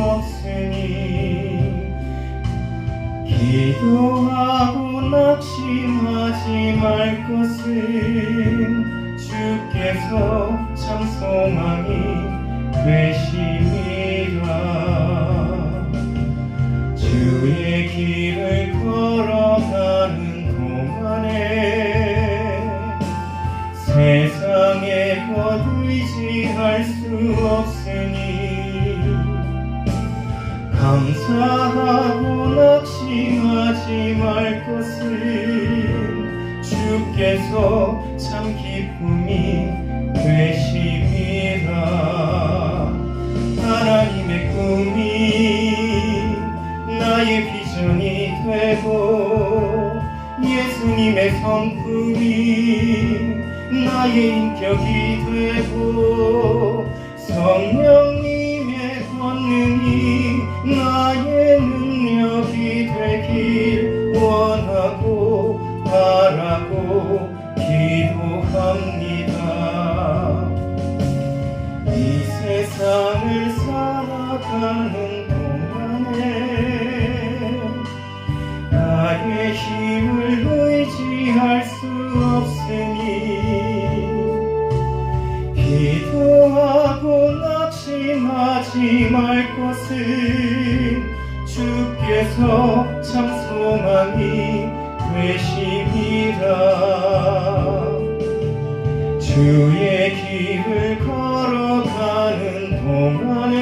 없으니 기도하고 낙심하지 말 것은 주께서 참 소망이 되심이라. 주의 길을 걸어가는 동안에 세상에 곧 의지할 수 없으니 감사하고 낙심하지 말 것은 주께서 참 기쁨이 되심이라. 하나님의 꿈이 나의 비전이 되고 예수님의 성품이 나의 인격이 되고 성령님의 권능이 나의 능력이 되길 원하고 바라고 기도합니다. 이 세상을 살아가는 동안에 나의 힘을 의지할 수 없으니 기도하고 낙심하지 말 것은 주께서 참 소망이 되심이라. 주의 길을 걸어가는 동안에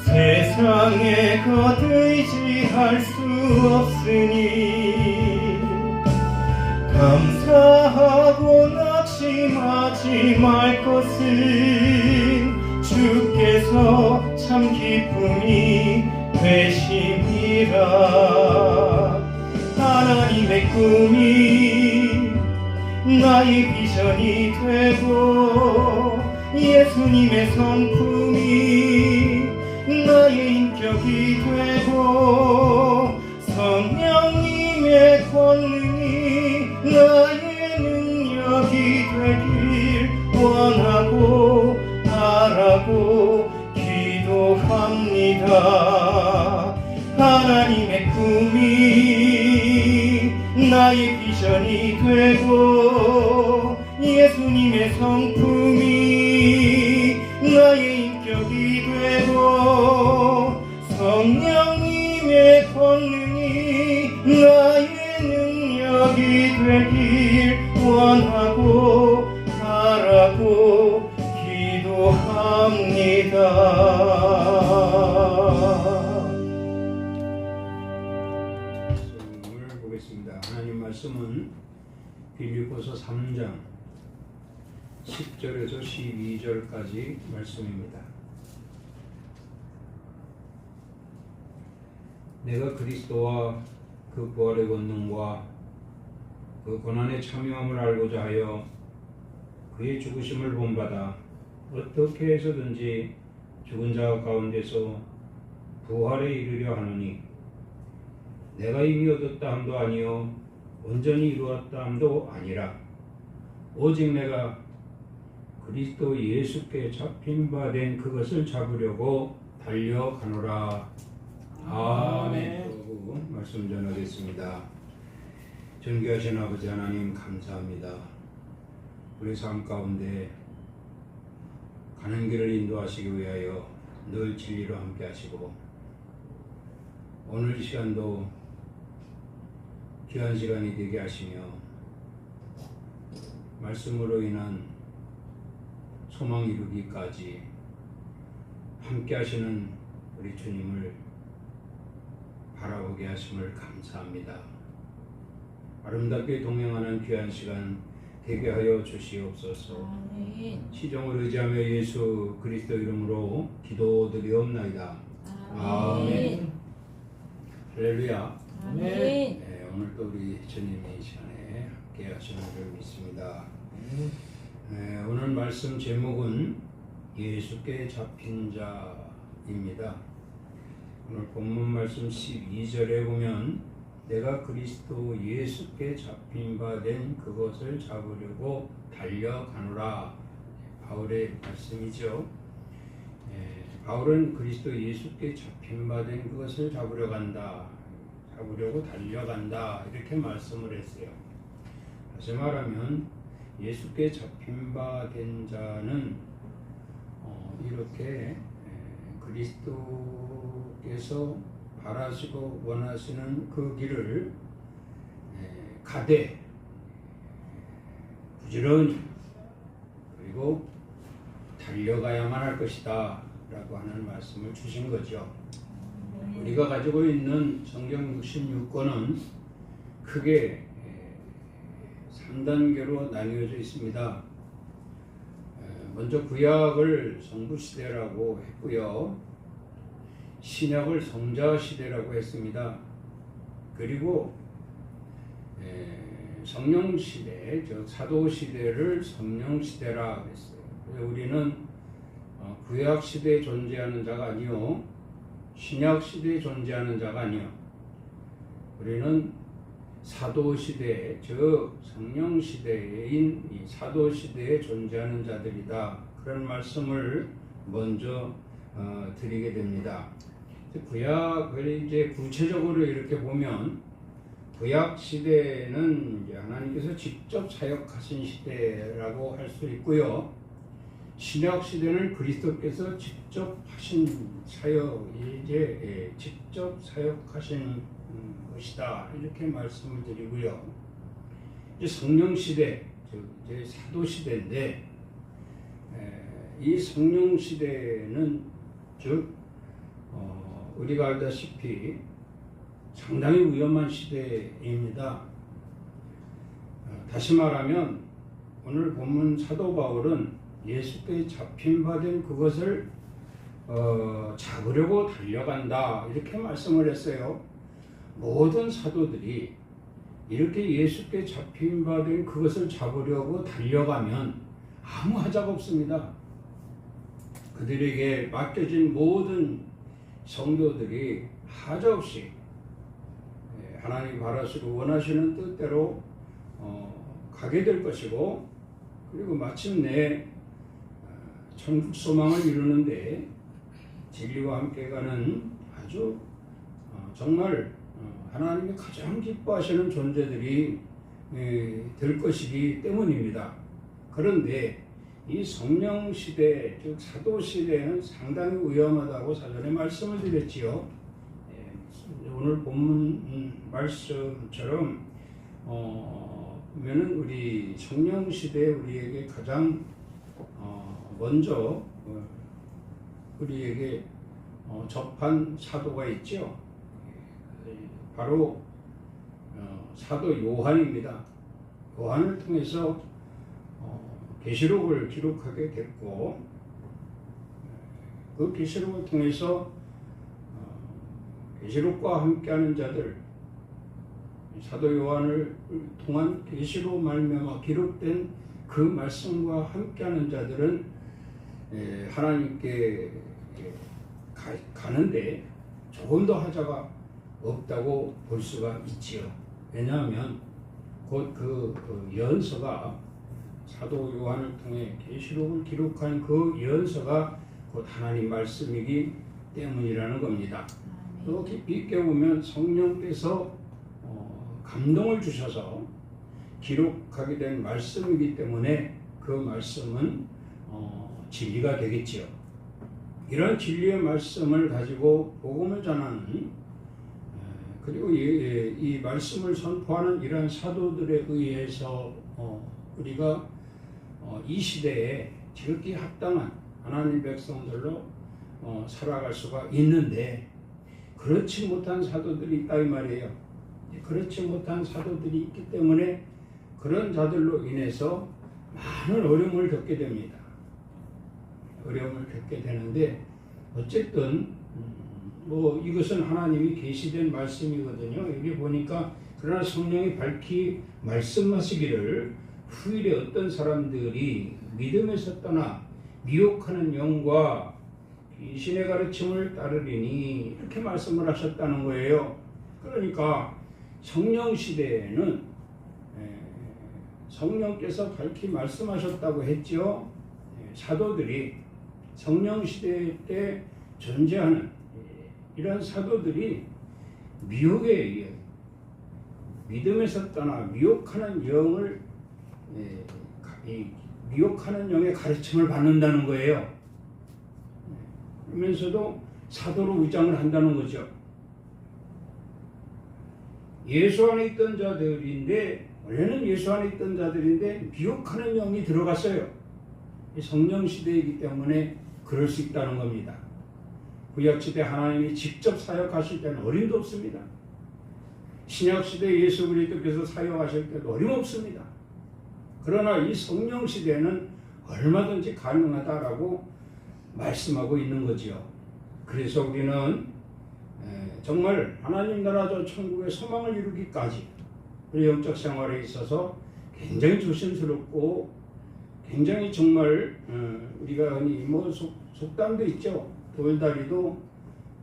세상에 곧 의지할 수 없으니 감사하고 낙심하지 말 것은 주께서 참 기쁨이 되심이라. 하나님의 꿈이 나의 비전이 되고 예수님의 성품이 나의 인격이 되고 성령님의 권능이 나의 능력이 되길 원하고 바라고 기도합니다. 하나님의 꿈이 나의 비전이 되고 예수님의 성품이 나의 인격이 되고 성령님의 권능이 나의 능력이 되길 원하고 바라고 기도합니다. 하나님 말씀은 빌립보서 3장 10절에서 12절까지 말씀입니다. 내가 그리스도와 그 부활의 권능과 그 고난의 참여함을 알고자 하여 그의 죽으심을 본받아 어떻게 해서든지 죽은 자 가운데서 부활에 이르려 하노니 내가 이미 얻었다 함도 아니요 온전히 이루었다 함도 아니라 오직 내가 그리스도 예수께 잡힌 바 된 그것을 잡으려고 달려가노라. 아멘. 말씀 전하겠습니다. 존귀하신 아버지 하나님 감사합니다. 우리 삶 가운데 가는 길을 인도하시기 위하여 늘 진리로 함께 하시고 오늘 이 시간도 귀한 시간이 되게 하시며 말씀으로 인한 소망 이루기까지 함께 하시는 우리 주님을 바라보게 하심을 감사합니다. 아름답게 동행하는 귀한 시간 되게 하여 주시옵소서. 아멘. 시종을 의지하며 예수 그리스도 이름으로 기도드리옵나이다. 아멘. 할렐루야. 아멘. 네, 오늘 또 우리 주님의 시간에 함께 하시는 줄 믿습니다. 네, 오늘 말씀 제목은 예수께 잡힌 자입니다. 오늘 본문 말씀 12절에 보면 내가 그리스도 예수께 잡힌 바 된 그것을 잡으려고 달려가노라. 바울의 말씀이죠. 바울은 그리스도 예수께 잡힌 바 된 그것을 잡으려 간다, 잡으려고 달려간다 이렇게 말씀을 했어요. 다시 말하면 예수께 잡힌 바 된 자는 이렇게 그리스도께서 바라시고 원하시는 그 길을 가되 부지런히 그리고 달려가야만 할 것이다 라고 하는 말씀을 주신 거죠. 우리가 가지고 있는 성경 66권은 크게 3단계로 나뉘어져 있습니다. 먼저 구약을 성부시대라고 했고요. 신약을 성자시대라고 했습니다. 그리고 성령시대, 즉 사도시대를 성령시대라 했어요. 우리는 구약시대에 존재하는 자가 아니요 신약시대에 존재하는 자가 아니요 우리는 사도시대, 즉 성령시대인 이 사도시대에 존재하는 자들이다. 그런 말씀을 먼저 드리게 됩니다. 구약을 이제 구체적으로 이렇게 보면 구약 시대는 이제 하나님께서 직접 사역하신 시대라고 할 수 있고요. 신약 시대는 그리스도께서 직접 하신 사역이 이제 직접 사역하신 것이다 이렇게 말씀을 드리고요. 이제 성령 시대, 즉 이제 사도 시대인데 이 성령 시대는 즉 우리가 알다시피 상당히 위험한 시대입니다. 다시 말하면 오늘 본문 사도 바울은 예수께 잡힌 바 된 그것을 잡으려고 달려간다 이렇게 말씀을 했어요. 모든 사도들이 이렇게 예수께 잡힌 바 된 그것을 잡으려고 달려가면 아무 하자가 없습니다. 그들에게 맡겨진 모든 성도들이 하자없이 하나님 바라시고 원하시는 뜻대로 가게 될 것이고, 그리고 마침내 천국 소망을 이루는데 진리와 함께 가는 아주 정말 하나님이 가장 기뻐하시는 존재들이 될 것이기 때문입니다. 그런데 이 성령 시대, 즉 사도 시대는 상당히 위험하다고 사전에 말씀을 드렸지요. 오늘 본문 말씀처럼 보면은 우리 성령 시대에 우리에게 가장 먼저 우리에게 접한 사도가 있죠. 바로 사도 요한입니다. 요한을 통해서 계시록을 기록하게 됐고, 그 계시록을 통해서 계시록과 함께하는 자들, 사도 요한을 통한 계시로 말미암아 기록된 그 말씀과 함께하는 자들은 하나님께 가는데 조금 더 하자가 없다고 볼 수가 있지요. 왜냐하면 곧 그 연서가 사도 요한을 통해 계시록을 기록한 그 연서가 곧 하나님 말씀이기 때문이라는 겁니다. 또 깊이 있게 보면 성령께서 감동을 주셔서 기록하게 된 말씀이기 때문에 그 말씀은 진리가 되겠지요. 이런 진리의 말씀을 가지고 복음을 전하는, 그리고 이 말씀을 선포하는 이러한 사도들에 의해서 우리가 이 시대에 지극히 합당한 하나님 백성들로 살아갈 수가 있는데, 그렇지 못한 사도들이 있다 이 말이에요. 그렇지 못한 사도들이 있기 때문에 그런 자들로 인해서 많은 어려움을 겪게 됩니다. 어려움을 겪게 되는데, 어쨌든 이것은 하나님이 계시된 말씀이거든요. 여기 보니까 그러나 성령이 밝히 말씀하시기를 후일에 어떤 사람들이 믿음에서 떠나 미혹하는 영과 귀신의 가르침을 따르리니, 이렇게 말씀을 하셨다는 거예요. 그러니까 성령 시대에는 성령께서 밝히 말씀하셨다고 했죠. 사도들이 성령 시대 때 존재하는 이런 사도들이 미혹에 의해 믿음에서 떠나 미혹하는 영을 미혹하는 영의 가르침을 받는다는 거예요. 그러면서도 사도로 위장을 한다는 거죠. 예수 안에 있던 자들인데, 원래는 예수 안에 있던 자들인데 미혹하는 영이 들어갔어요. 성령 시대이기 때문에 그럴 수 있다는 겁니다. 구약시대 하나님이 직접 사역하실 때는 어림도 없습니다. 신약시대 예수 그리스도께서 사역하실 때도 어림없습니다. 그러나 이 성령 시대는 얼마든지 가능하다라고 말씀하고 있는 거지요. 그래서 우리는 정말 하나님 나라 저 천국의 소망을 이루기까지 우리 영적 생활에 있어서 굉장히 조심스럽고 굉장히 정말 우리가 뭐 속담도 있죠. 돌다리도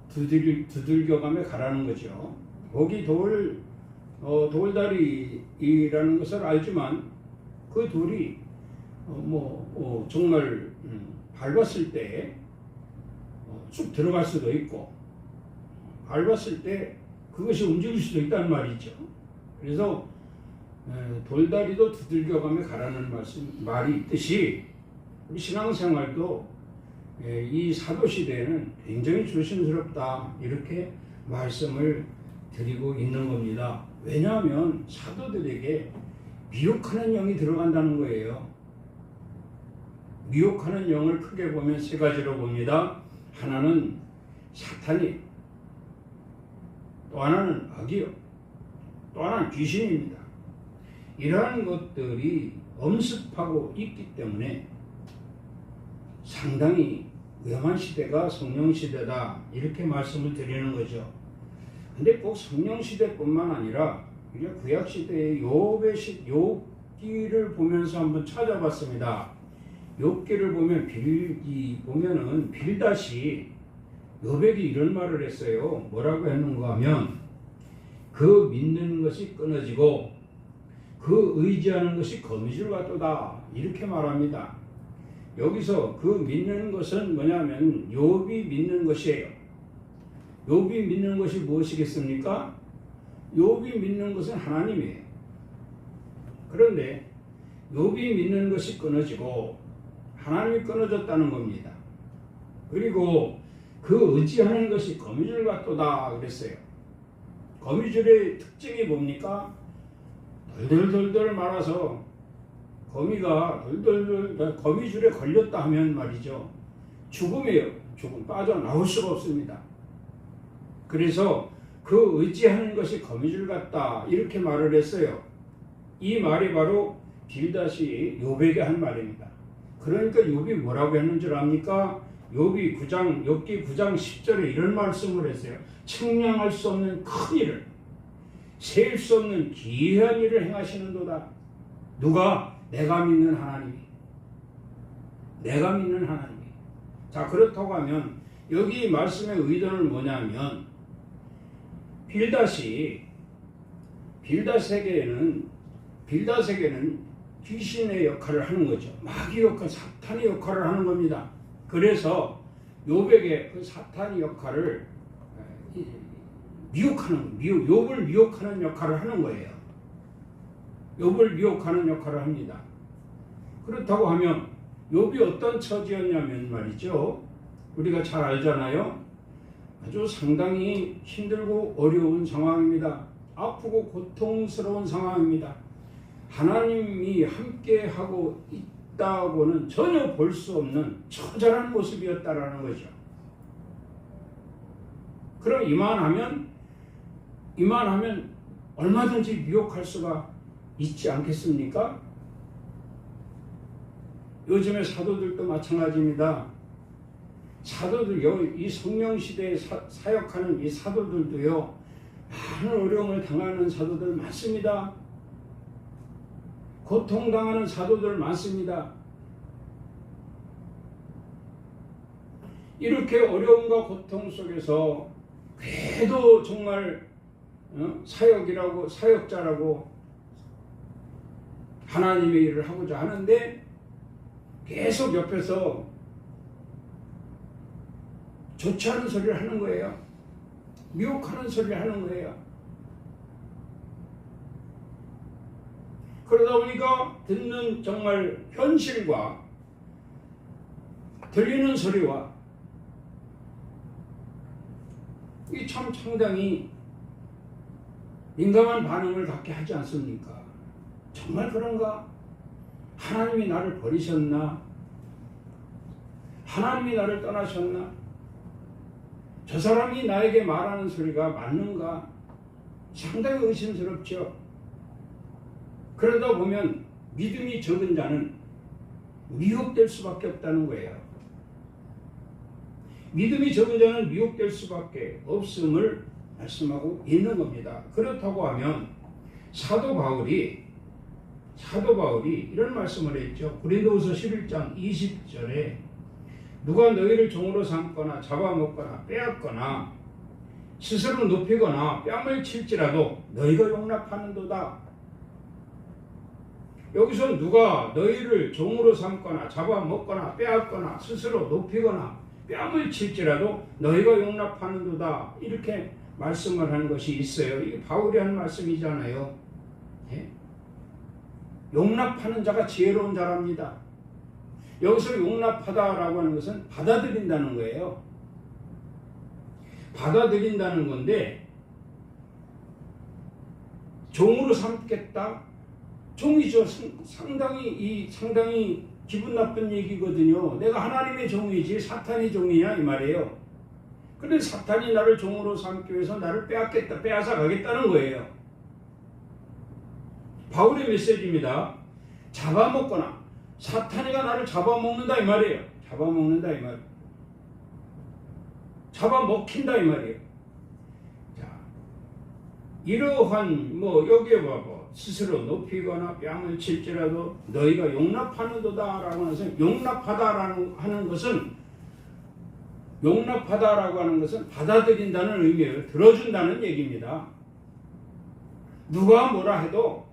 두들겨가며 가라는 거죠. 거기 돌다리라는 것을 알지만 그 돌이 정말 밟았을 때 쑥 들어갈 수도 있고 밟았을 때 그것이 움직일 수도 있다는 말이죠. 그래서 돌다리도 두들겨가며 가라는 말이 있듯이 우리 신앙생활도 이 사도시대에는 굉장히 조심스럽다 이렇게 말씀을 드리고 있는 겁니다. 왜냐하면 사도들에게 미혹하는 영이 들어간다는 거예요. 미혹하는 영을 크게 보면 세 가지로 봅니다. 하나는 사탄이, 또 하나는 악이요, 또 하나는 귀신입니다. 이러한 것들이 엄습하고 있기 때문에 상당히 위험한 시대가 성령시대다 이렇게 말씀을 드리는 거죠. 근데 꼭 성령시대뿐만 아니라 우리가 구약시대의 욥기를 보면서 한번 찾아봤습니다. 욥기를 보면은 빌닷이 욥에게 이런 말을 했어요. 뭐라고 했는가 하면 그 믿는 것이 끊어지고 그 의지하는 것이 거미줄 같도다 이렇게 말합니다. 여기서 그 믿는 것은 뭐냐면 욥이 믿는 것이에요. 욥이 믿는 것이 무엇이겠습니까? 욥이 믿는 것은 하나님이에요. 그런데 욥이 믿는 것이 끊어지고 하나님이 끊어졌다는 겁니다. 그리고 그 의지하는 것이 거미줄 같도다 그랬어요. 거미줄의 특징이 뭡니까? 덜덜덜덜 말아서 거미가 거미줄에 걸렸다 하면 말이죠. 죽음이에요. 죽음 빠져나올 수가 없습니다. 그래서 그 의지하는 것이 거미줄 같다 이렇게 말을 했어요. 이 말이 바로 빌닷이 욥에게 한 말입니다. 그러니까 욥이 뭐라고 했는 줄 압니까? 욥기 9장 10절에 이런 말씀을 했어요. 측량할 수 없는 큰 일을, 셀 수 없는 기이한 일을 행하시는도다. 누가? 내가 믿는 하나님이. 내가 믿는 하나님이. 자, 그렇다고 하면 여기 말씀의 의도는 뭐냐면 빌닷에게는 귀신의 역할을 하는 거죠. 마귀 역할, 사탄의 역할을 하는 겁니다. 그래서 욥에게 그 사탄의 역할을 욥을 미혹하는 역할을 하는 거예요. 욥을 미혹하는 역할을 합니다. 그렇다고 하면 욥이 어떤 처지였냐면 말이죠. 우리가 잘 알잖아요. 아주 상당히 힘들고 어려운 상황입니다. 아프고 고통스러운 상황입니다. 하나님이 함께하고 있다고는 전혀 볼 수 없는 처절한 모습이었다라는 거죠. 그럼 이만하면 얼마든지 미혹할 수가 있지 않겠습니까? 요즘의 사도들도 마찬가지입니다. 사도들, 이 성령시대에 사역하는 이 사도들도요, 많은 어려움을 당하는 사도들 많습니다. 고통당하는 사도들 많습니다. 이렇게 어려움과 고통 속에서 그래도 정말 사역자라고 하나님의 일을 하고자 하는데 계속 옆에서 좋지 않은 소리를 하는 거예요. 미혹하는 소리를 하는 거예요. 그러다 보니까 듣는 정말 현실과 들리는 소리와 이 참 상당히 민감한 반응을 갖게 하지 않습니까? 정말 그런가? 하나님이 나를 버리셨나? 하나님이 나를 떠나셨나? 저 사람이 나에게 말하는 소리가 맞는가? 상당히 의심스럽죠. 그러다 보면 믿음이 적은 자는 미혹될 수밖에 없다는 거예요. 믿음이 적은 자는 미혹될 수밖에 없음을 말씀하고 있는 겁니다. 그렇다고 하면 사도 바울이 이런 말씀을 했죠. 고린도후서 11장 20절에 누가 너희를 종으로 삼거나 잡아먹거나 빼앗거나 스스로 높이거나 뺨을 칠지라도 너희가 용납하는도다. 여기서 누가 너희를 종으로 삼거나 잡아먹거나 빼앗거나 스스로 높이거나 뺨을 칠지라도 너희가 용납하는도다. 이렇게 말씀을 하는 것이 있어요. 이게 바울이 한 말씀이잖아요. 예? 용납하는 자가 지혜로운 자랍니다. 여기서 용납하다라고 하는 것은 받아들인다는 거예요. 받아들인다는 건데 종으로 삼겠다? 종이죠. 상당히 기분 나쁜 얘기거든요. 내가 하나님의 종이지 사탄이 종이냐 이 말이에요. 그런데 사탄이 나를 종으로 삼기 위해서 나를 빼앗아 가겠다는 거예요. 바울의 메시지입니다. 잡아먹거나 사탄이가 나를 잡아먹는다 이 말이에요. 잡아먹는다 이 말. 잡아먹힌다 이 말이에요. 자, 이러한 여기에 봐봐. 스스로 높이거나 뺨을 칠지라도 너희가 용납하는도다라고 하는 것은 용납하다라고 하는 것은 받아들인다는 의미예요. 들어준다는 얘기입니다. 누가 뭐라 해도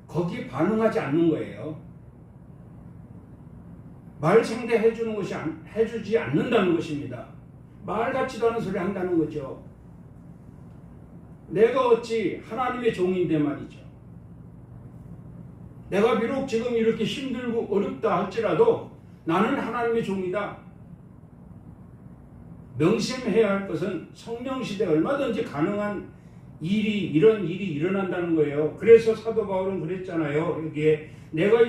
거기에 반응하지 않는 거예요. 말 해주지 않는다는 것입니다. 말 같지도 않은 소리 한다는 거죠. 내가 어찌 하나님의 종인데 말이죠. 내가 비록 지금 이렇게 힘들고 어렵다 할지라도 나는 하나님의 종이다. 명심해야 할 것은 성령시대에 얼마든지 가능한 이런 일이 일어난다는 거예요. 그래서 사도 바울은 그랬잖아요. 여기에 내가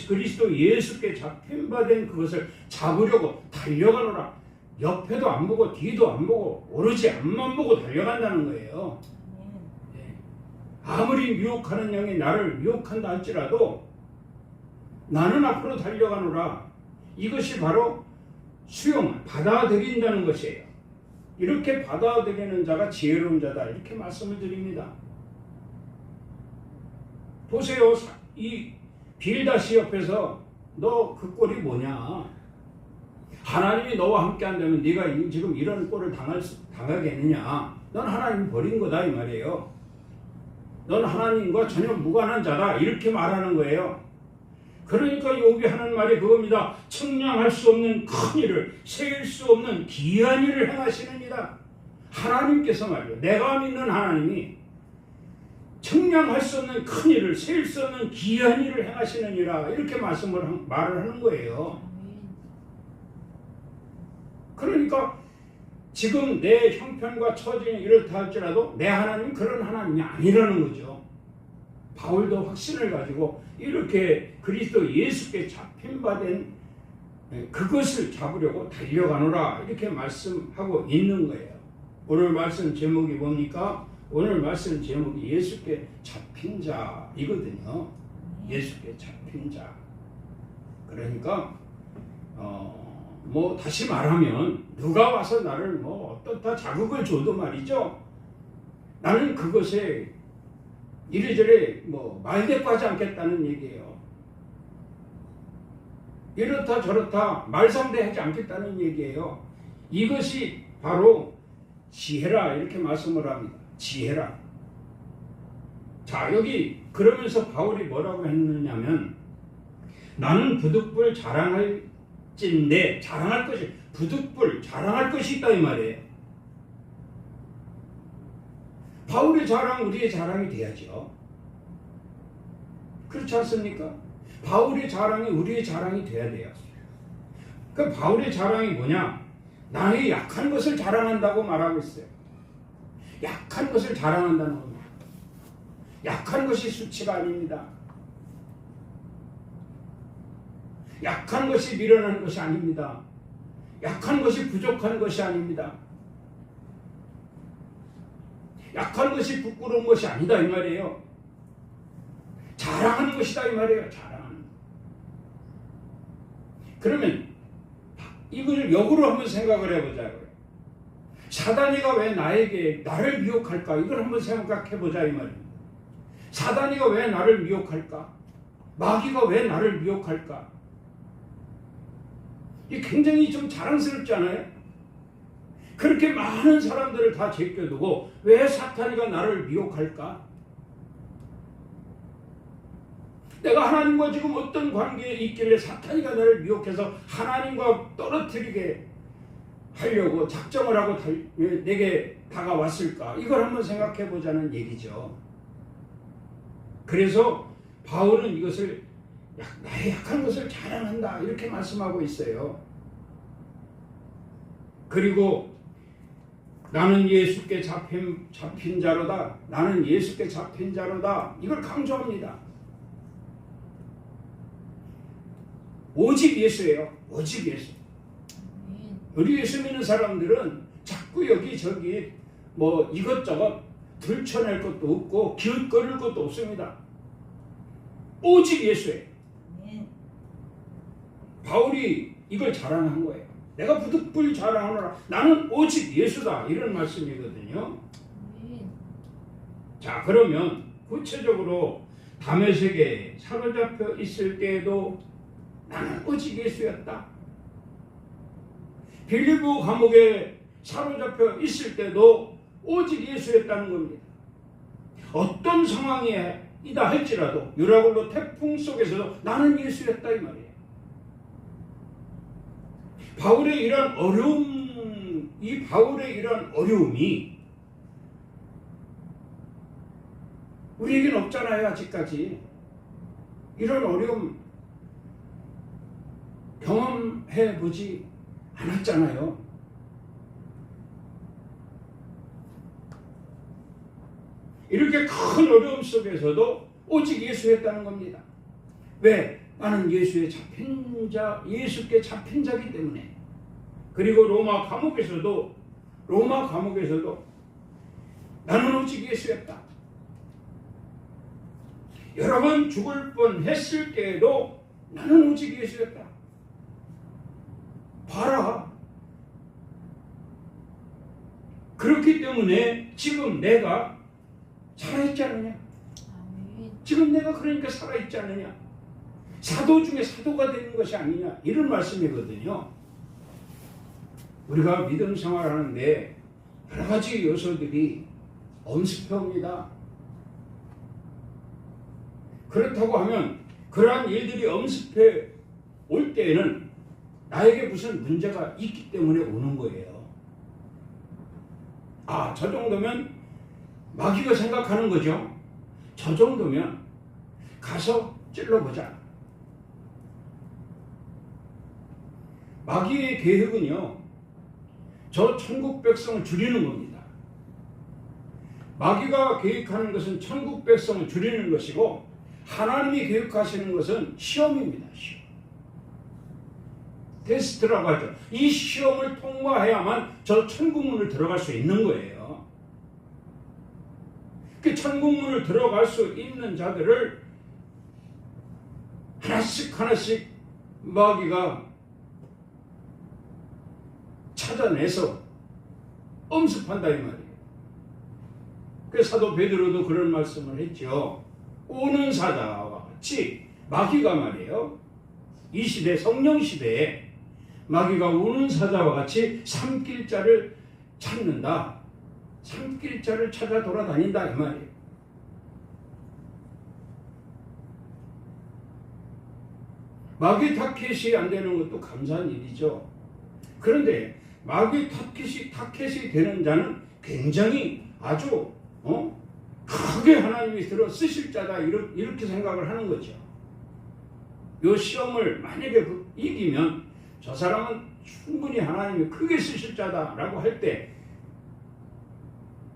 그리스도 예수께 잡힌 바 된 그것을 잡으려고 달려가노라. 옆에도 안 보고 뒤도 안 보고 오로지 앞만 보고 달려간다는 거예요. 아무리 미혹하는 영이 나를 미혹한다 할지라도 나는 앞으로 달려가노라. 이것이 바로 받아들인다는 것이에요. 이렇게 받아들이는 자가 지혜로운 자다. 이렇게 말씀을 드립니다. 보세요. 이 빌다시 옆에서 너 그 꼴이 뭐냐? 하나님이 너와 함께 한다면 네가 지금 이런 꼴을 당하겠느냐? 넌 하나님 버린 거다 이 말이에요. 넌 하나님과 전혀 무관한 자다. 이렇게 말하는 거예요. 그러니까 욥이 하는 말이 그겁니다. 측량할 수 없는 큰 일을, 세일 수 없는 기이한 일을 행하시느니라. 하나님께서 말이요. 내가 믿는 하나님이 측량할 수 없는 큰 일을, 세일 수 없는 기이한 일을 행하시느니라. 이렇게 말을 하는 거예요. 그러니까 지금 내 형편과 처지는 이렇다 할지라도 내 하나님은 그런 하나님이 아니라는 거죠. 바울도 확신을 가지고 이렇게 그리스도 예수께 잡힌 바 된 그것을 잡으려고 달려가노라 이렇게 말씀하고 있는 거예요. 오늘 말씀 제목이 뭡니까? 오늘 말씀 제목이 예수께 잡힌 자 이거든요. 예수께 잡힌 자. 그러니까 다시 말하면 누가 와서 나를 어떻다 자극을 줘도 말이죠. 나는 그것에 이래저래 말대꾸하지 않겠다는 얘기예요. 이렇다 저렇다 말상대하지 않겠다는 얘기예요. 이것이 바로 지혜라 이렇게 말씀을 합니다. 지혜라. 자, 여기 그러면서 바울이 뭐라고 했느냐면 나는 부득불 자랑할 가진데 자랑할 것이 부득불 자랑할 것이 있다 이 말이에요. 바울의 자랑 우리의 자랑이 돼야죠. 그렇지 않습니까? 바울의 자랑이 우리의 자랑이 돼야 돼요. 그 바울의 자랑이 뭐냐? 나의 약한 것을 자랑한다고 말하고 있어요. 약한 것을 자랑한다는 겁니다. 약한 것이 수치가 아닙니다. 약한 것이 미련한 것이 아닙니다. 약한 것이 부족한 것이 아닙니다. 약한 것이 부끄러운 것이 아니다 이 말이에요. 자랑하는 것이다 이 말이에요. 자랑하는. 그러면 이걸 역으로 한번 생각을 해보자고요. 사단이가 왜 나를 미혹할까? 이걸 한번 생각해보자 이 말입니다. 사단이가 왜 나를 미혹할까? 마귀가 왜 나를 미혹할까? 이게 굉장히 좀 자랑스럽지 않아요? 그렇게 많은 사람들을 다 제껴두고 왜 사탄이가 나를 미혹할까? 내가 하나님과 지금 어떤 관계에 있길래 사탄이가 나를 미혹해서 하나님과 떨어뜨리게 하려고 작정을 하고 내게 다가왔을까? 이걸 한번 생각해 보자는 얘기죠. 그래서 바울은 이것을 나의 약한 것을 자랑한다 이렇게 말씀하고 있어요. 그리고 나는 예수께 잡힌 자로다. 나는 예수께 잡힌 자로다. 이걸 강조합니다. 오직 예수예요. 오직 예수. 우리 예수 믿는 사람들은 자꾸 여기저기 뭐 이것저것 들춰낼 것도 없고 기웃거릴 것도 없습니다. 오직 예수예요. 바울이 이걸 자랑한 거예요. 내가 부득불 자랑하노라. 나는 오직 예수다. 이런 말씀이거든요. 자, 그러면 구체적으로 다메섹에 사로잡혀 있을 때에도 나는 오직 예수였다. 빌립보 감옥에 사로잡혀 있을 때도 오직 예수였다는 겁니다. 어떤 상황이다 할지라도 유라굴로 태풍 속에서도 나는 예수였다 이 말이에요. 바울의 이런 어려움이 우리에겐 없잖아요. 아직까지 이런 어려움 경험해보지 않았잖아요. 이렇게 큰 어려움 속에서도 오직 예수였다는 겁니다. 왜? 나는 예수께 잡힌 자이기 때문에. 그리고 로마 감옥에서도 나는 오직 예수였다. 여러 번 죽을 뻔했을 때에도 나는 오직 예수였다. 봐라. 그렇기 때문에 지금 내가 살아있지 않느냐? 지금 내가 그러니까 살아있지 않느냐? 사도 중에 사도가 되는 것이 아니냐? 이런 말씀이거든요. 우리가 믿음 생활하는데 여러 가지 요소들이 엄습해옵니다. 그렇다고 하면 그러한 일들이 엄습해 올 때에는 나에게 무슨 문제가 있기 때문에 오는 거예요. 아, 저 정도면 마귀가 생각하는 거죠. 저 정도면 가서 찔러보자. 마귀의 계획은요, 저 천국 백성을 죽이는 겁니다. 마귀가 계획하는 것은 천국 백성을 죽이는 것이고 하나님이 계획하시는 것은 시험입니다. 시험. 테스트라고 하죠. 이 시험을 통과해야만 저 천국문을 들어갈 수 있는 거예요. 그 천국문을 들어갈 수 있는 자들을 하나씩 마귀가 찾아내서 엄습한다 이 말이에요. 그래서 사도 베드로도 그런 말씀을 했죠. 오는 사자와 같이 마귀가 말이에요. 이 시대 성령 시대에 마귀가 오는 사자와 같이 삼킬 자를 찾는다. 삼킬 자를 찾아 돌아다닌다 이 말이에요. 마귀 타켓이 안 되는 것도 감사한 일이죠. 그런데 마귀 타켓이 되는 자는 굉장히 아주 크게 하나님이 들어 쓰실 자다 이렇게 생각을 하는 거죠. 이 시험을 만약에 이기면 저 사람은 충분히 하나님이 크게 쓰실 자다라고 할 때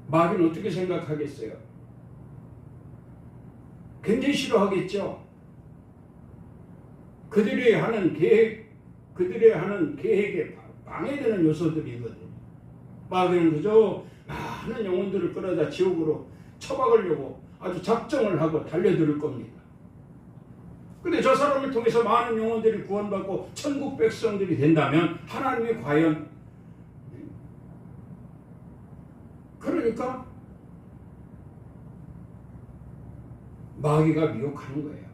마귀는 어떻게 생각하겠어요? 굉장히 싫어하겠죠. 그들이 하는 계획에 방해되는 요소들이거든요. 마귀는 그저 많은 영혼들을 끌어다 지옥으로 처박으려고 아주 작정을 하고 달려들 겁니다. 근데 저 사람을 통해서 많은 영혼들이 구원받고 천국 백성들이 된다면 하나님이 과연, 그러니까 마귀가 미혹하는 거예요.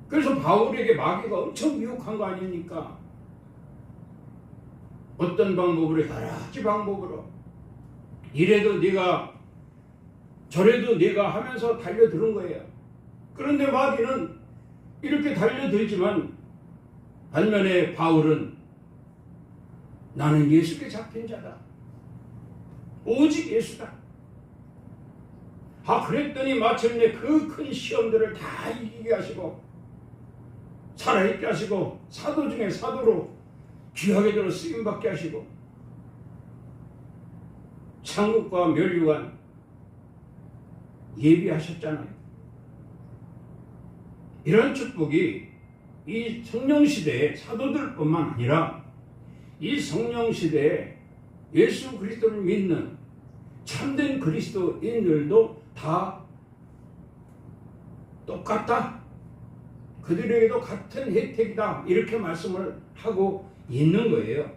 그래서 바울에게 마귀가 엄청 미혹한 거 아닙니까? 어떤 방법으로, 여러 가지 방법으로 이래도 네가 저래도 네가 하면서 달려드는 거예요. 그런데 마귀는 이렇게 달려들지만 반면에 바울은 나는 예수께 잡힌 자다. 오직 예수다. 그랬더니 마침내 그 큰 시험들을 다 이기게 하시고 살아있게 하시고 사도 중에 사도로 귀하게 들어 쓰임받게 하시고 창국과 멸류관 예비하셨잖아요. 이런 축복이 이 성령시대의 사도들뿐만 아니라 이 성령시대에 예수 그리스도를 믿는 참된 그리스도인들도 다 똑같다. 그들에게도 같은 혜택이다. 이렇게 말씀을 하고 있는 거예요.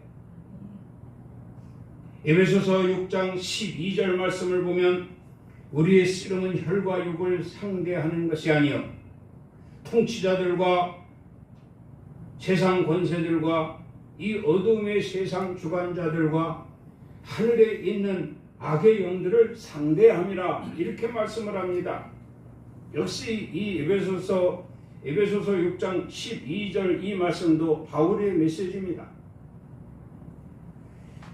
에베소서 6장 12절 말씀을 보면 우리의 씨름은 혈과 육을 상대하는 것이 아니요 통치자들과 세상 권세들과 이 어둠의 세상 주관자들과 하늘에 있는 악의 영들을 상대함이라 이렇게 말씀을 합니다. 역시 이 에베소서 6장 12절 이 말씀도 바울의 메시지입니다.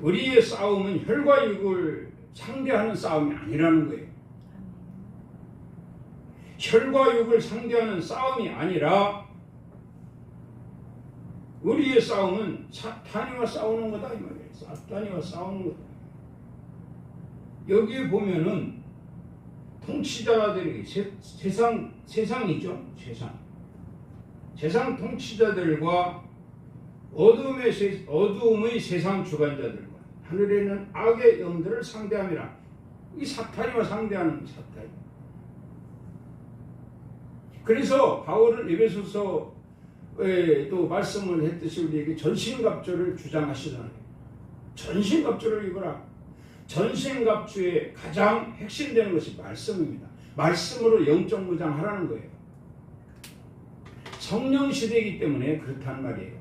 우리의 싸움은 혈과 육을 상대하는 싸움이 아니라는 거예요. 혈과 육을 상대하는 싸움이 아니라 우리의 싸움은 사탄이와 싸우는 거다 이 말이에요. 사탄이와 싸우는 거다. 여기에 보면은 통치자들이 세상이죠. 세상 통치자들과 어둠의 세상 주관자들과 하늘에 있는 악의 영들을 상대함이라. 이 사탄이와 상대하는 사탄. 그래서 바울은 에베소서에 또 말씀을 했듯이 우리에게 전신갑주를 주장하시잖아요. 전신갑주를 입어라. 전신갑주의 가장 핵심되는 것이 말씀입니다. 말씀으로 영적 무장하라는 거예요. 성령 시대이기 때문에 그렇단 말이에요.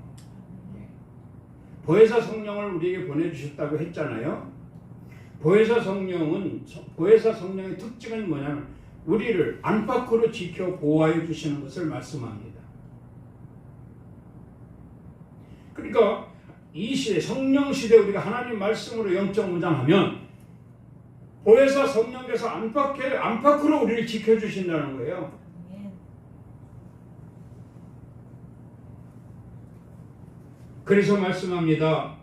보혜사 성령을 우리에게 보내주셨다고 했잖아요. 보혜사 성령의 특징은 뭐냐면 우리를 안팎으로 지켜 보호해 주시는 것을 말씀합니다. 그러니까 이 시대, 성령 시대 우리가 하나님 말씀으로 영적 무장하면 보혜사 성령께서 안팎으로 우리를 지켜주신다는 거예요. 그래서 말씀합니다.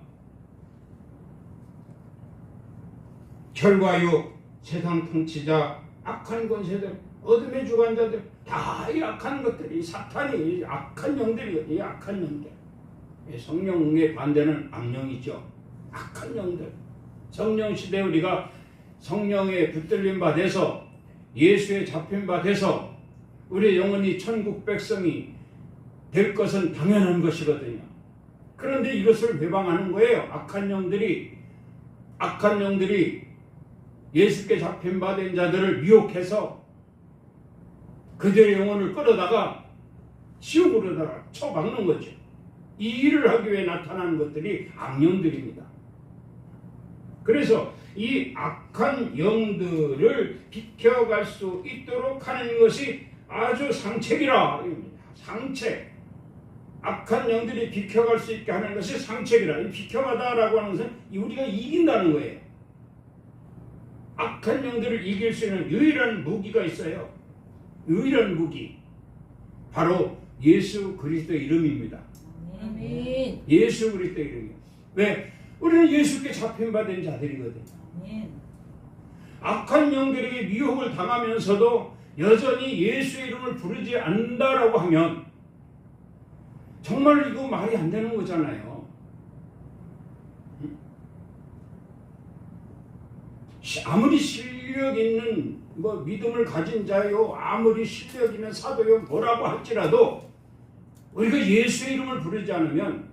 혈과 육, 세상 통치자, 악한 권세들, 어둠의 주관자들 다 이 악한 것들이 사탄이 악한 영들이거든요. 이 악한 영들. 성령의 반대는 악령이죠. 악한 영들. 성령 시대 우리가 성령에 붙들림 바 돼서 예수에 잡힌 바 돼서 우리의 영혼이 천국 백성이 될 것은 당연한 것이거든요. 그런데 이것을 회방하는 거예요. 악한 영들이 예수께 잡힌 바 된 자들을 미혹해서 그들의 영혼을 끌어다가 지옥으로다가 쳐박는 거죠. 이 일을 하기 위해 나타나는 것들이 악령들입니다. 그래서 이 악한 영들을 비켜갈 수 있도록 하는 것이 아주 상책이라. 상책. 악한 영들이 비켜갈 수 있게 하는 것이 상책이라. 이 비켜가다라고 하는 것은 우리가 이긴다는 거예요. 악한 영들을 이길 수 있는 유일한 무기가 있어요. 유일한 무기. 바로 예수 그리스도의 이름입니다. 아멘. 예수 그리스도의 이름이에요. 왜? 우리는 예수께 잡힌받은 자들이거든요. 아멘. 악한 영들에게 미혹을 당하면서도 여전히 예수의 이름을 부르지 않는다라고 하면 정말 이거 말이 안 되는 거잖아요. 아무리 실력 있는 믿음을 가진 자요, 아무리 실력 있는 사도요 뭐라고 할지라도 우리가 예수의 이름을 부르지 않으면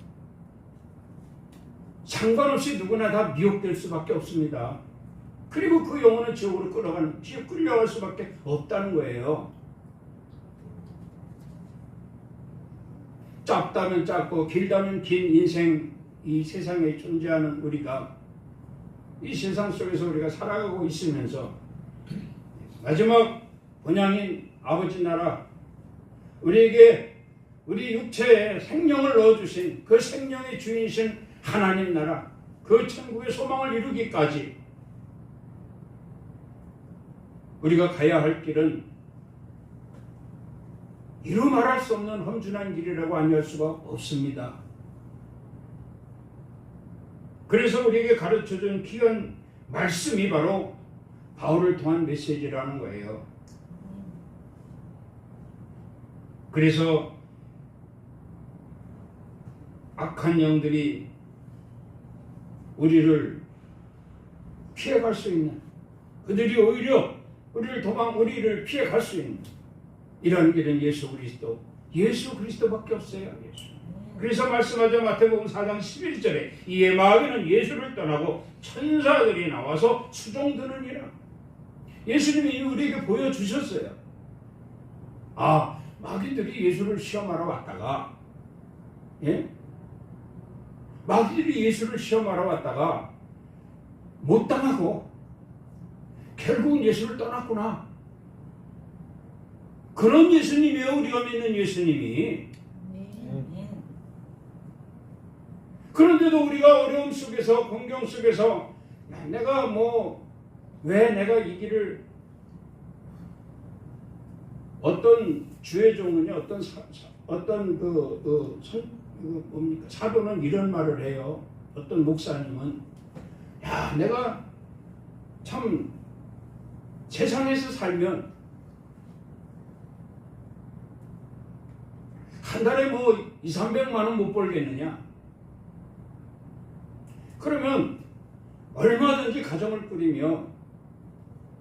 상관없이 누구나 다 미혹될 수밖에 없습니다. 그리고 그 영혼은 지옥으로 끌려갈 수밖에 없다는 거예요. 짧다면 짧고 길다면 긴 인생, 이 세상에 존재하는 우리가 이 세상 속에서 우리가 살아가고 있으면서 마지막 본향인 아버지 나라, 우리에게 우리 육체에 생명을 넣어주신 그 생명의 주인이신 하나님 나라, 그 천국의 소망을 이루기까지 우리가 가야 할 길은 이루 말할 수 없는 험준한 길이라고 아니할 수가 없습니다. 그래서 우리에게 가르쳐준 귀한 말씀이 바로 바울을 통한 메시지라는 거예요. 그래서 악한 영들이 우리를 피해갈 수 있는, 그들이 오히려 우리를 피해갈 수 있는 이런 길은 예수 그리스도밖에 없어요. 예수. 그래서 말씀하자 마태복음 4장 11절에 이에 마귀는 예수를 떠나고 천사들이 나와서 수종드느니라. 예수님이 우리에게 보여주셨어요. 마귀들이 예수를 시험하러 왔다가, 마귀들이 예수를 시험하러 왔다가 못 당하고 결국은 예수를 떠났구나. 그런 예수님이에요. 우리가 믿는 예수님이. 그런데도 우리가 어려움 속에서, 공경 속에서 내가 왜 내가 이 길을, 어떤 주의 종은요, 어떤 사도는 이런 말을 해요. 어떤 목사님은 내가 참 세상에서 살면 한 달에 200~300만 원 못 벌겠느냐? 그러면 얼마든지 가정을 꾸리며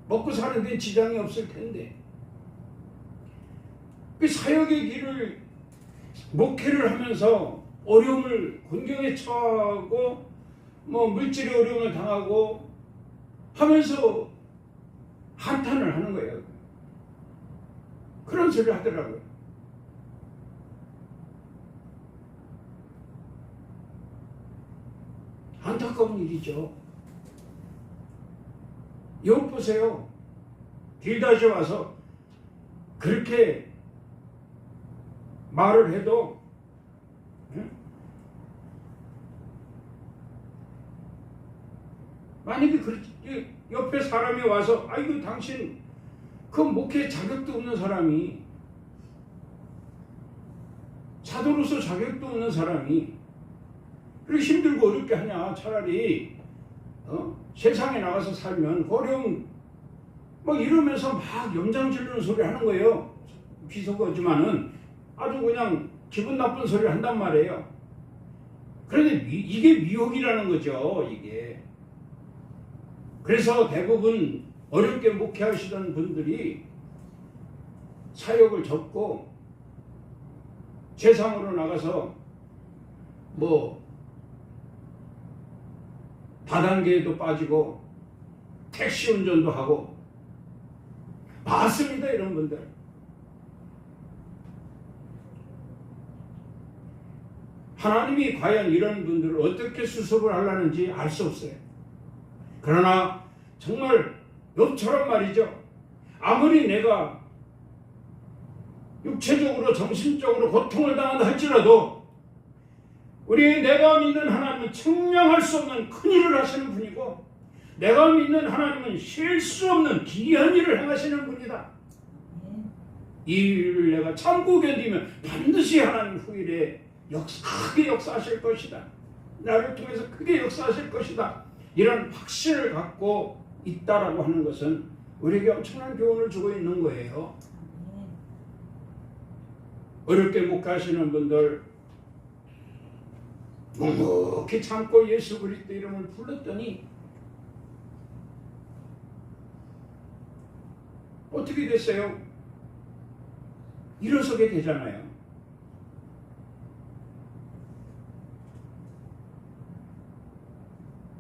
먹고 사는 데 지장이 없을 텐데, 그 사역의 길을, 목회를 하면서 어려움을, 곤경에 처하고 물질의 어려움을 당하고 하면서 한탄을 하는 거예요. 그런 소리를 하더라고요. 안타까운 일이죠. 욥 보세요. 길다시 와서 그렇게 말을 해도 만약에 옆에 사람이 와서 아이고 당신 그 목회 자격도 없는 사람이, 사도로서 자격도 없는 사람이 그렇게 힘들고 어렵게 하냐? 차라리 세상에 나가서 살면 어려움 이러면서 막 염장 지르는 소리 하는 거예요. 비속어지만은 아주 그냥 기분 나쁜 소리를 한단 말이에요. 그런데 이게 미혹이라는 거죠. 이게. 그래서 대부분 어렵게 목회하시던 분들이 사역을 접고 세상으로 나가서 다단계에도 빠지고 택시 운전도 하고 봤습니다. 이런 분들. 하나님이 과연 이런 분들을 어떻게 수습을 하려는지 알 수 없어요. 그러나 정말 욥처럼 말이죠. 아무리 내가 육체적으로 정신적으로 고통을 당한다 할지라도 우리 내가 믿는 하나님은 측량할 수 없는 큰 일을 하시는 분이고 내가 믿는 하나님은 쉴 수 없는 기이한 일을 행하시는 분이다. 이 일을 내가 참고 견디면 반드시 하나님 후일에 크게 역사하실 것이다. 나를 통해서 크게 역사하실 것이다. 이런 확신을 갖고 있다라고 하는 것은 우리에게 엄청난 교훈을 주고 있는 거예요. 어렵게 묵하시는 분들 묵묵히 참고 예수 그리스도 이름을 불렀더니 어떻게 됐어요? 일어서게 되잖아요.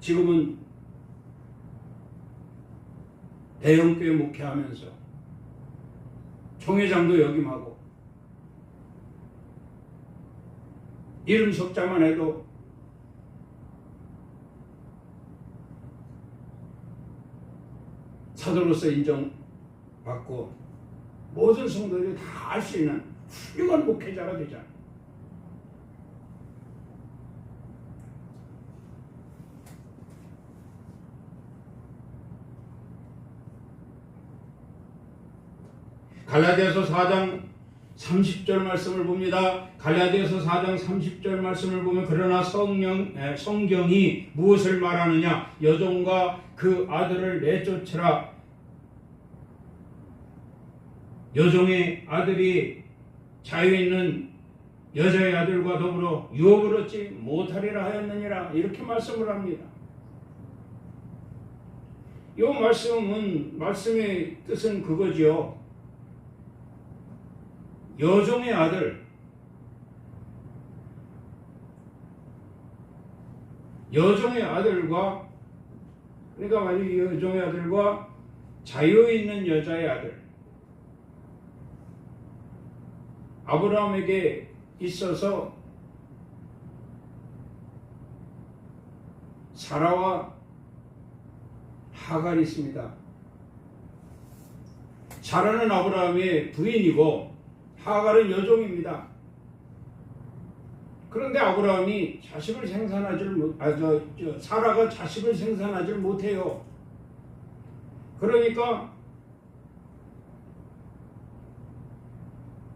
지금은 대형교회 목회하면서 총회장도 역임하고 이름 석자만 해도 사도로서 인정받고 모든 성도들이 다 알 수 있는 훌륭한 목회자가 되잖아요. 갈라디아서 4장 30절 말씀을 봅니다. 갈라디아서 4장 30절 말씀을 보면 그러나 성경이 무엇을 말하느냐? 여종과 그 아들을 내쫓으라. 여종의 아들이 자유 있는 여자의 아들과 더불어 유업을 얻지 못하리라 하였느니라. 이렇게 말씀을 합니다. 이 말씀의 뜻은 그거지요. 여종의 아들, 여종의 아들과 그러니까 만약 여종의 아들과 자유 있는 여자의 아들, 아브라함에게 있어서 사라와 하갈이 있습니다. 사라는 아브라함의 부인이고 하갈은 여종입니다. 그런데 아브라함이 자식을 사라가 자식을 생산하지 못해요. 그러니까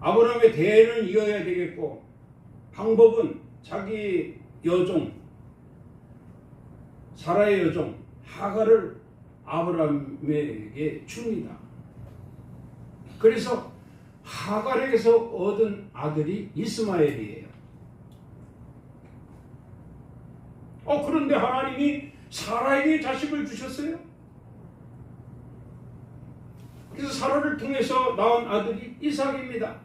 아브라함의 대를 이어야 되겠고 방법은 자기 여종 사라의 여종 하갈을 아브라함에게 줍니다. 그래서 하갈에게서 얻은 아들이 이스마엘이에요. 그런데 하나님이 사라에게 자식을 주셨어요. 그래서 사라를 통해서 낳은 아들이 이삭입니다.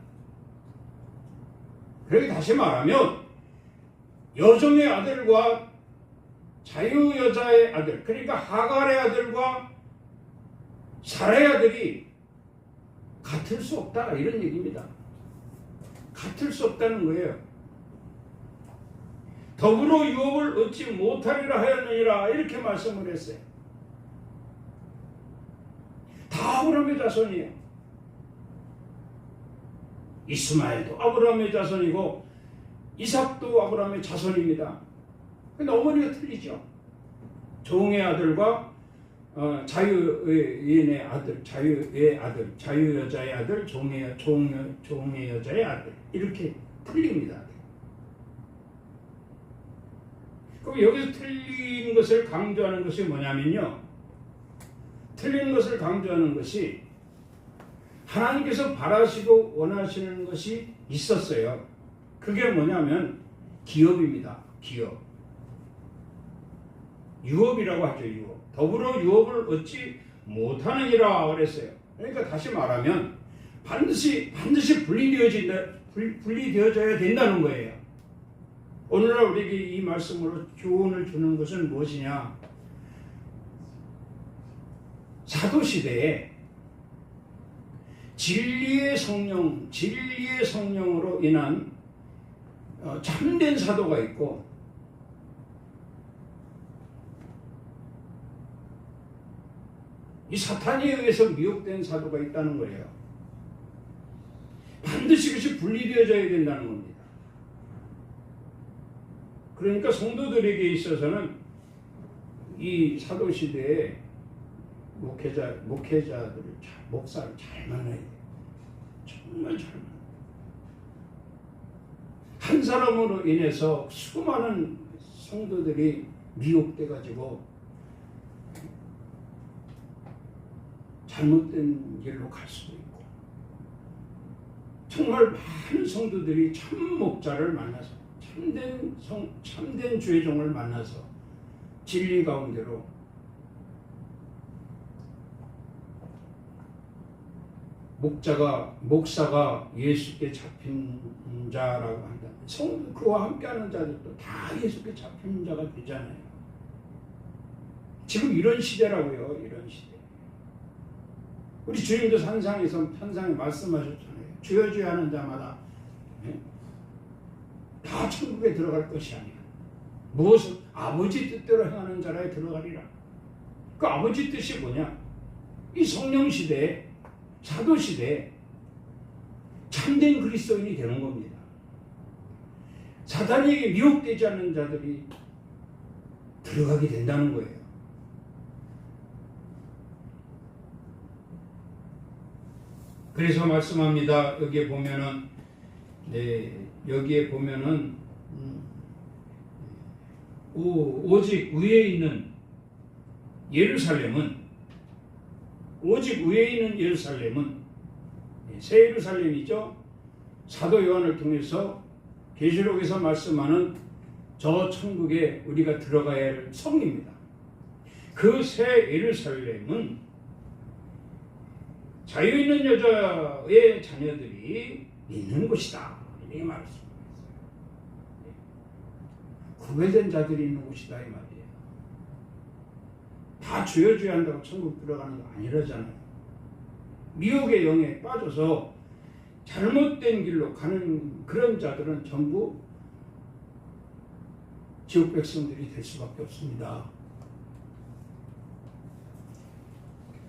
그렇게 다시 말하면 여종의 아들과 자유 여자의 아들, 그러니까 하갈의 아들과 사라의 아들이 같을 수 없다, 이런 얘기입니다. 같을 수 없다는 거예요. 더불어 유업을 얻지 못하리라 하였느니라, 이렇게 말씀을 했어요. 다 아브라함의 자손이에요. 이스마엘도 아브라함의 자손이고 이삭도 아브라함의 자손입니다. 근데 어머니가 틀리죠. 종의 아들과 자유의 아들, 자유의 아들, 자유 여자의 아들, 종의 여자의 아들, 이렇게 틀립니다. 그럼 여기서 틀린 것을 강조하는 것이 뭐냐면요, 틀린 것을 강조하는 것이 하나님께서 바라시고 원하시는 것이 있었어요. 그게 뭐냐면 기업입니다. 기업. 유업이라고 하죠. 유업. 더불어 유업을 얻지 못하느니라 그랬어요. 그러니까 다시 말하면 반드시 분리되어져야 된다는 거예요. 오늘날 우리에게 이 말씀으로 교훈을 주는 것은 무엇이냐? 사도시대에 진리의 성령으로 인한 참된 사도가 있고 이 사탄에 의해서 미혹된 사도가 있다는 거예요. 반드시 그것이 분리되어져야 된다는 겁니다. 그러니까 성도들에게 있어서는 이 사도시대에 목사를 잘 만나야 돼요. 정말 잘 만나야 돼요. 한 사람으로 인해서 수많은 성도들이 미혹돼 가지고 잘못된 길로 갈 수도 있고, 정말 많은 성도들이 참 목자를 만나서 참된 주의 종을 만나서 진리 가운데로 목사가 예수께 잡힌 자라고 한다. 성도 그와 함께하는 자들도 다 예수께 잡힌 자가 되잖아요. 지금 이런 시대라고요. 이런 시대. 우리 주님도 산상에 말씀하셨잖아요. 주여 주여 하는 자마다 다 천국에 들어갈 것이 아니야. 무엇은 아버지 뜻대로 행하는 자라에 들어가리라. 그 아버지 뜻이 뭐냐? 이 성령 시대에, 사도 시대에 참된 그리스도인이 되는 겁니다. 사단에게 미혹되지 않는 자들이 들어가게 된다는 거예요. 그래서 말씀합니다. 여기에 보면은 오직 위에 있는 예루살렘은 새 예루살렘이죠. 사도 요한을 통해서 계시록에서 말씀하는 저 천국에 우리가 들어가야 할 성입니다. 그 새 예루살렘은 자유 있는 여자의 자녀들이 있는 곳이다. 이렇게 말했습니다. 구별된 자들이 있는 곳이다 이 말이에요. 다 주여 주여 한다고 천국 들어가는 거 아니라잖아요. 미혹의 영에 빠져서 잘못된 길로 가는 그런 자들은 전부 지옥 백성들이 될 수밖에 없습니다.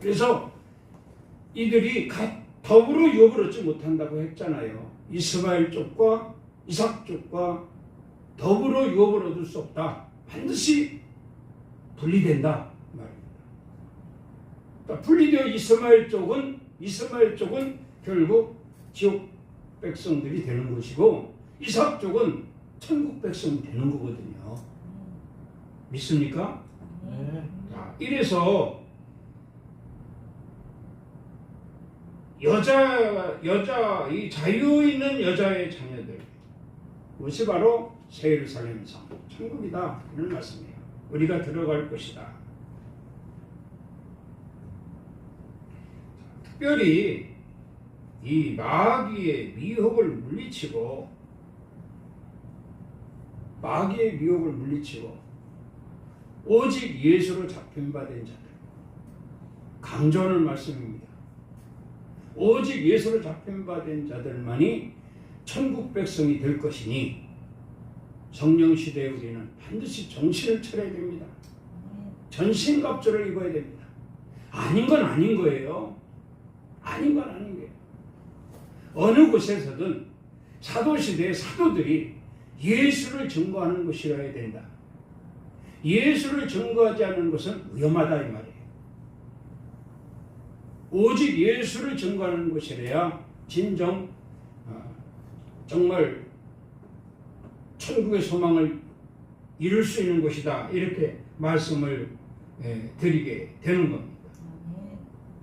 그래서 이들이 더불어 유업을 얻지 못한다고 했잖아요. 이스마엘 쪽과 이삭 쪽과 더불어 유업을 얻을 수 없다. 반드시 분리된다 말입니다. 그러니까 분리되어 이스마엘 쪽은 결국 지옥 백성들이 되는 것이고, 이삭 쪽은 천국 백성이 되는 거거든요. 믿습니까? 네. 자, 이래서 이 자유 있는 여자의 자녀들, 그것이 바로 새 예루살렘 성, 천국이다 이런 말씀이에요. 우리가 들어갈 것이다. 특별히 이 마귀의 미혹을 물리치고 오직 예수로 잡힌 바 된 자들, 강조하는 말씀입니다. 오직 예수로 잡힌 바 된 자들만이 천국 백성이 될 것이니 성령 시대에 우리는 반드시 정신을 차려야 됩니다. 전신갑주를 입어야 됩니다. 아닌 건 아닌 거예요. 아닌 건 아닌 거예요. 어느 곳에서든 사도시대의 사도들이 예수를 증거하는 것이라야 된다. 예수를 증거하지 않는 것은 위험하다 이 말이에요. 오직 예수를 증거하는 것이라야 진정 정말 천국의 소망을 이룰 수 있는 것이다. 이렇게 말씀을 드리게 되는 겁니다.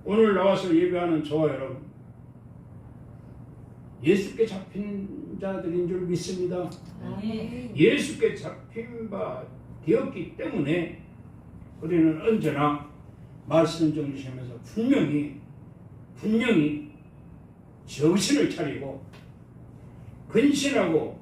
오늘 나와서 예배하는 저와 여러분, 예수께 잡힌 자들인 줄 믿습니다. 예수께 잡힌 바 되었기 때문에 우리는 언제나 말씀 정리하면서 분명히 정신을 차리고 근신하고,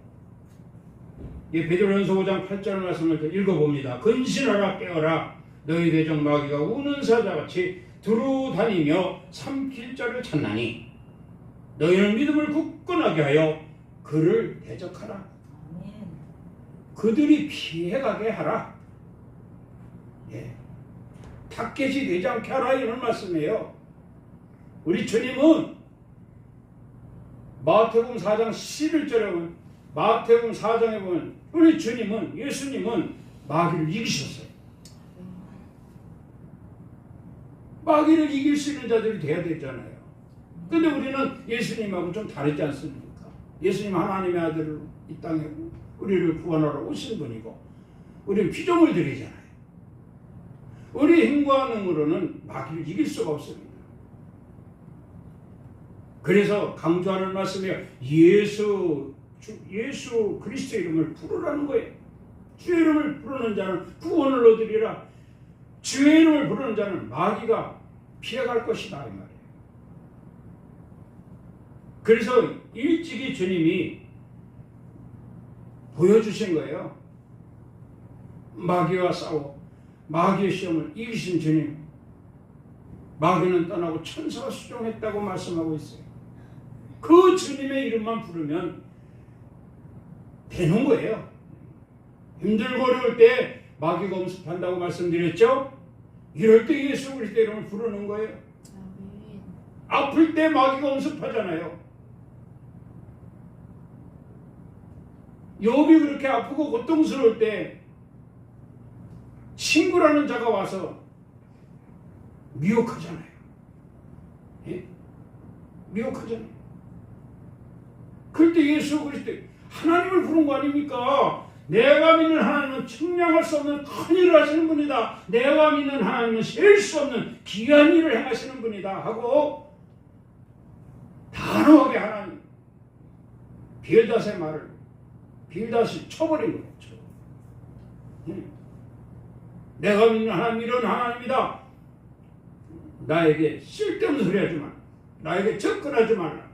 베드로전서 5장 8절 말씀을 읽어봅니다. 근신하라 깨어라, 너희 대적 마귀가 우는 사자같이 두루 다니며 삼킬 자를 찾나니 너희는 믿음을 굳건하게 하여 그를 대적하라. 그들이 피해가게 하라. 타켓이 되지 않게 하라 이런 말씀이에요. 우리 주님은 마태복음 4장 11절에 보면, 마태복음 4장에 보면 우리 주님은, 예수님은 마귀를 이기셨어요. 마귀를 이길 수 있는 자들이 돼야 되잖아요. 근데 우리는 예수님하고 좀 다르지 않습니까? 예수님 하나님의 아들을 이 땅에 우리를 구원하러 오신 분이고 우리는 피조물 들이잖아요. 우리 힘과 능으로는 마귀를 이길 수가 없습니다. 그래서 강조하는 말씀이에요. 예수 그리스도 이름을 부르라는 거예요. 주의 이름을 부르는 자는 구원을 얻으리라. 주의 이름을 부르는 자는 마귀가 피해갈 것이다 이 말이에요. 그래서 일찍이 주님이 보여주신 거예요. 마귀와 싸워 마귀의 시험을 이기신 주님, 마귀는 떠나고 천사가 수종했다고 말씀하고 있어요. 그 주님의 이름만 부르면 되는 거예요. 힘들고 어려울 때 마귀가 엄습한다고 말씀드렸죠? 이럴 때 예수 그리스도 이름을 부르는 거예요. 아플 때 마귀가 엄습하잖아요. 욥이 그렇게 아프고 고통스러울 때 친구라는 자가 와서 미혹하잖아요. 예? 미혹하잖아요. 그럴 때 예수 그리스도 하나님을 부른 거 아닙니까? 내가 믿는 하나님은 측량할 수 없는 큰 일을 하시는 분이다. 내가 믿는 하나님은 셀 수 없는 귀한 일을 행하시는 분이다 하고 단호하게 하나님 빌닷의 말을 빌닷이 쳐버린 거죠. 내가 믿는 하나님 이런 하나님이다. 나에게 쓸데없는 소리 하지 마라. 나에게 접근하지 말라.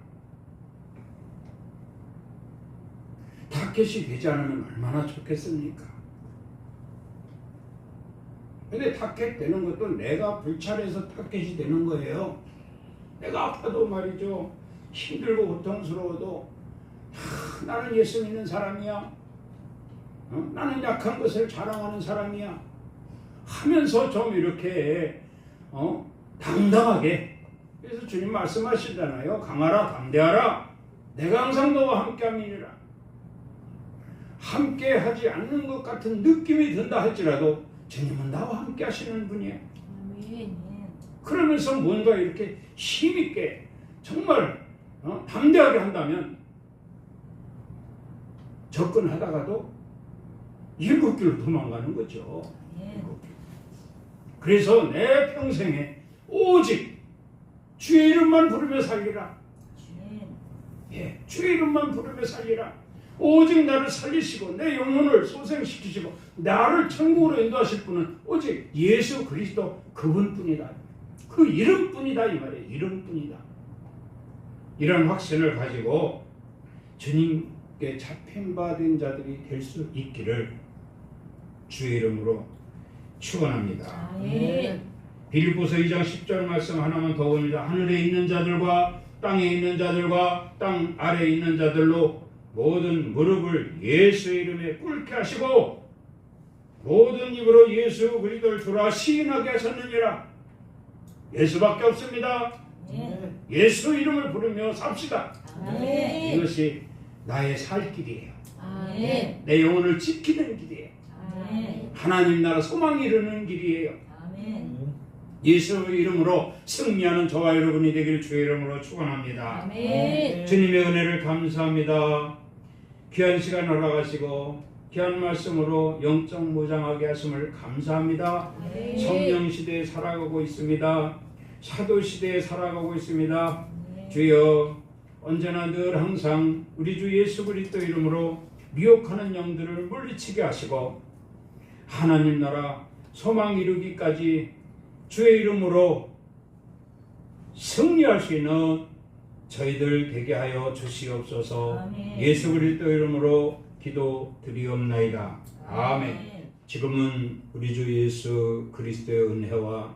타켓이 되지 않으면 얼마나 좋겠습니까? 근데 타켓 되는 것도 내가 불찰해서 타켓이 되는 거예요. 내가 아파도 말이죠. 힘들고 고통스러워도 나는 예수 믿는 사람이야. 나는 약한 것을 자랑하는 사람이야. 하면서 좀 이렇게 당당하게. 그래서 주님 말씀하시잖아요. 강하라 담대하라. 내가 항상 너와 함께함이니라. 함께 하지 않는 것 같은 느낌이 든다 할지라도 주님은 나와 함께 하시는 분이에요. 그러면서 뭔가 이렇게 힘있게 정말 담대하게 한다면 접근하다가도 일곱 길로 도망가는 거죠. 그래서 내 평생에 오직 주의 이름만 부르며 살리라. 예, 주의 이름만 부르며 살리라. 오직 나를 살리시고 내 영혼을 소생시키시고 나를 천국으로 인도하실 분은 오직 예수 그리스도 그분뿐이다. 그 이름뿐이다 이 말이에요. 이름뿐이다. 이런 확신을 가지고 주님께 잡힌받은 자들이 될 수 있기를 주의 이름으로 축원합니다. 빌립보서 2장 10절 말씀 하나만 더 봅니다. 하늘에 있는 자들과 땅에 있는 자들과 땅 아래에 있는 자들로 모든 무릎을 예수의 이름에 꿇게 하시고 모든 입으로 예수 그리스도를 주라 시인하게 하셨느니라. 예수밖에 없습니다. 예수 이름을 부르며 삽시다. 이것이 나의 살 길이에요. 내 영혼을 지키는 길이에요. 하나님 나라 소망이 이루는 길이에요. 예수 이름으로 승리하는 저와 여러분이 되기를 주의 이름으로 축원합니다. 주님의 은혜를 감사합니다. 귀한 시간 허락하시고 귀한 말씀으로 영적 무장하게 하심을 감사합니다. 성령 시대에 살아가고 있습니다. 사도 시대에 살아가고 있습니다. 주여 언제나 늘 항상 우리 주 예수 그리스도 이름으로 미혹하는 영들을 물리치게 하시고 하나님 나라 소망 이루기까지 주의 이름으로 승리할 수 있는 저희들 되게 하여 주시옵소서. 예수 그리스도 이름으로 기도드리옵나이다. 아멘. 지금은 우리 주 예수 그리스도의 은혜와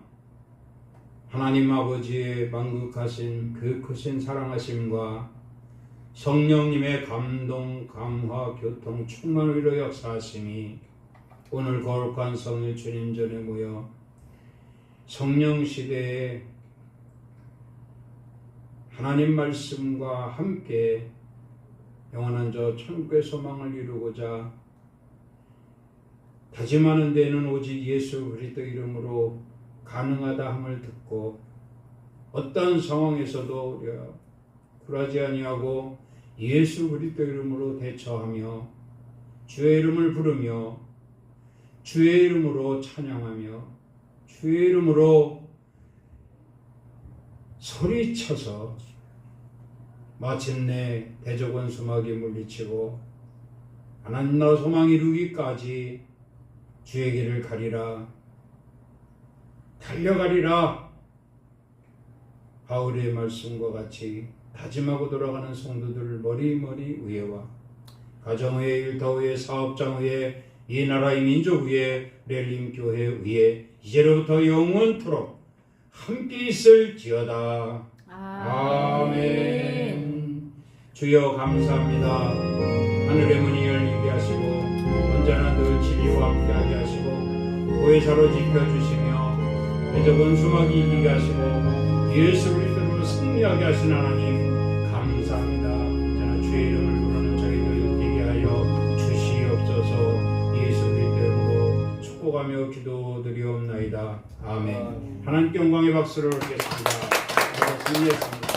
하나님 아버지의 만극하신 그 크신 사랑하심과 성령님의 감동, 감화, 교통, 충만을 이루어 역사하심이 오늘 거룩한 성일 주님 전에 모여 성령 시대에 하나님 말씀과 함께 영원한 저 천국의 소망을 이루고자 다짐하는 데는 오직 예수 그리스도 이름으로 가능하다 함을 듣고 어떤 상황에서도 우리가 굴하지 아니하고 예수 그리스도 이름으로 대처하며 주의 이름을 부르며 주의 이름으로 찬양하며 주의 이름으로 소리쳐서 마침내 대적원 수막이 물리치고 하나님 나라 소망 이루기까지 주의 길을 가리라 달려가리라. 바울의 말씀과 같이 다짐하고 돌아가는 성도들 머리머리 위에와 가정 위에, 일터 위에, 사업장 위에, 이 나라 이 민족 위에, 렐림 교회 위에 이제로부터 영원토록 함께 있을지어다. 아멘. 주여 감사합니다. 하늘의 문이 열리게 하시고 언제나 늘 진리와 함께하게 하시고 보혜사로 지켜주시며 대적원 수막이 이기게 하시고 예수 그리스도로 승리하게 하신 하나님 감사합니다. 언제나 주의 이름을 부르는 저희들 되게 하여 주시옵소서. 예수 그리스도 이름으로 축복하며 기도드리옵나이다. 아멘. 하나님께 영광의 박수를 드리겠습니다. 승리했습니다.